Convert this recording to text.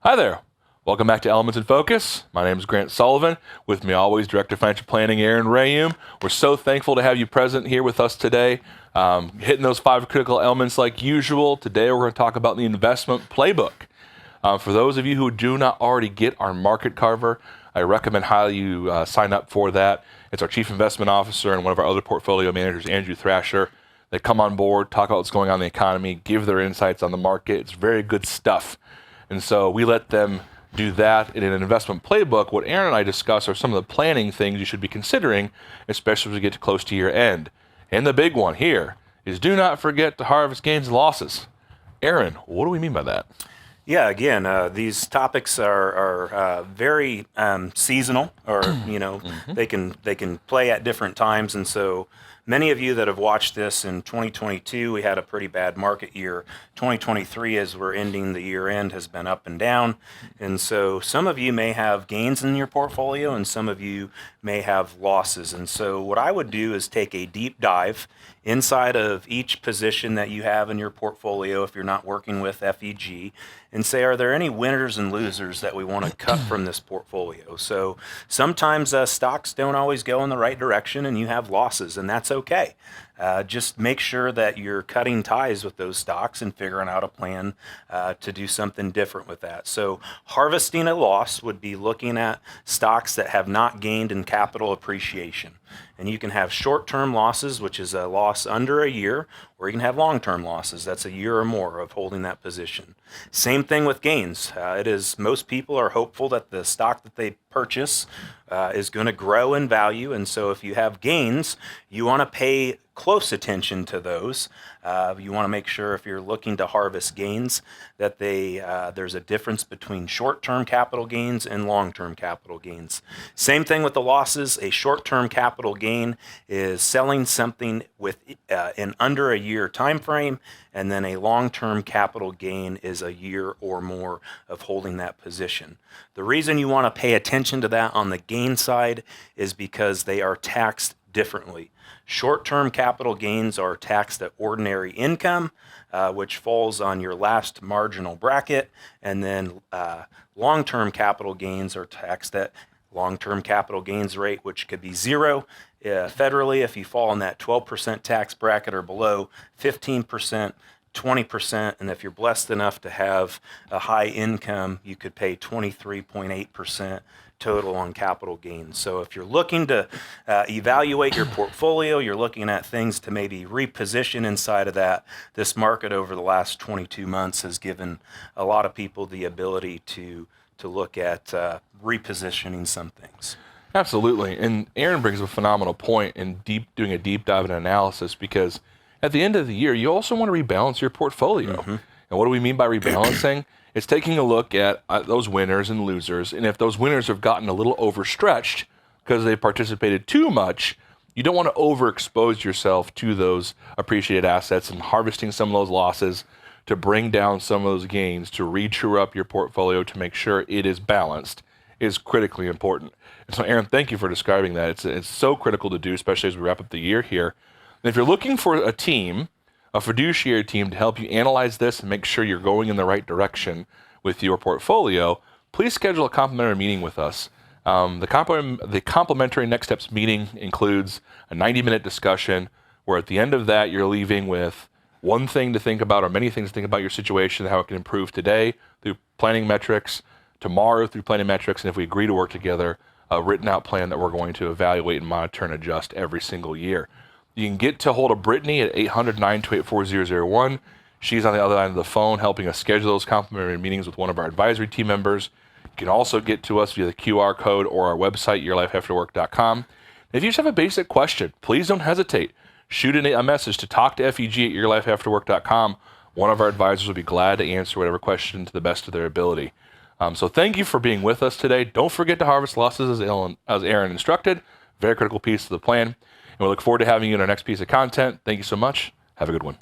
Hi there. Welcome back to Elements in Focus. My name is Grant Soliven. With me always, Director of Financial Planning, Aaron Rheaume. We're so thankful to have you present here with us today. Hitting those 5 critical elements like usual. Today we're going to talk about the investment playbook. For those of you who do not already get our market cover, I recommend highly you sign up for that. It's our Chief Investment Officer and one of our other portfolio managers, Andrew Thrasher. They come on board, talk about what's going on in the economy, give their insights on the market. It's very good stuff. And so we let them do that. In an investment playbook, what Aaron and I discuss are some of the planning things you should be considering, especially as we get close to year end. And the big one here is do not forget to harvest gains and losses. Aaron, what do we mean by that? Yeah, again, these topics are very seasonal, or they can play at different times, and so many of you that have watched this in 2022, we had a pretty bad market year. 2023, as we're ending the year end, has been up and down, and so some of you may have gains in your portfolio, and some of you may have losses. And so what I would do is take a deep dive inside of each position that you have in your portfolio if you're not working with FEG, and say, are there any winners and losers that we want to cut from this portfolio? So sometimes stocks don't always go in the right direction and you have losses, and that's okay. Just make sure that you're cutting ties with those stocks and figuring out a plan to do something different with that. So harvesting a loss would be looking at stocks that have not gained in capital appreciation. And you can have short-term losses, which is a loss under a year, or you can have long-term losses. That's a year or more of holding that position. Same thing with gains. Most people are hopeful that the stock that they purchase is going to grow in value. And so if you have gains, you want to pay close attention to those. You want to make sure if you're looking to harvest gains that there's a difference between short-term capital gains and long-term capital gains. Same thing with the losses. A short-term capital gain is selling something with in under a year time frame, and then a long-term capital gain is a year or more of holding that position. The reason you want to pay attention to that on the gain side is because they are taxed differently. Short-term capital gains are taxed at ordinary income, which falls on your last marginal bracket, and then long-term capital gains are taxed at long-term capital gains rate, which could be 0 federally if you fall in that 12% tax bracket or below, 15%, 20%, and if you're blessed enough to have a high income, you could pay 23.8% total on capital gains. So if you're looking to evaluate your portfolio, you're looking at things to maybe reposition inside of that. This market over the last 22 months has given a lot of people the ability to look at repositioning some things. Absolutely. And Aaron brings a phenomenal point in doing a deep dive and analysis, because at the end of the year, you also want to rebalance your portfolio. Mm-hmm. And what do we mean by rebalancing? It's taking a look at those winners and losers. And if those winners have gotten a little overstretched because they've participated too much, you don't want to overexpose yourself to those appreciated assets, and harvesting some of those losses to bring down some of those gains to re-true up your portfolio to make sure it is balanced is critically important. And so, Aaron, thank you for describing that. It's so critical to do, especially as we wrap up the year here. And if you're looking for a team, a fiduciary team to help you analyze this and make sure you're going in the right direction with your portfolio, please schedule a complimentary meeting with us. The complimentary Next Steps meeting includes a 90-minute discussion where at the end of that you're leaving with one thing to think about, or many things to think about your situation, how it can improve today through planning metrics, tomorrow through planning metrics, and if we agree to work together, a written out plan that we're going to evaluate and monitor and adjust every single year. You can get to hold of Brittany at 800-928-4001. She's on the other end of the phone helping us schedule those complimentary meetings with one of our advisory team members. You can also get to us via the QR code or our website, yourlifeafterwork.com. If you just have a basic question, please don't hesitate. Shoot a message to talktofeg@yourlifeafterwork.com. One of our advisors will be glad to answer whatever question to the best of their ability. So thank you for being with us today. Don't forget to harvest losses as Aaron instructed. Very critical piece of the plan. And we look forward to having you in our next piece of content. Thank you so much. Have a good one.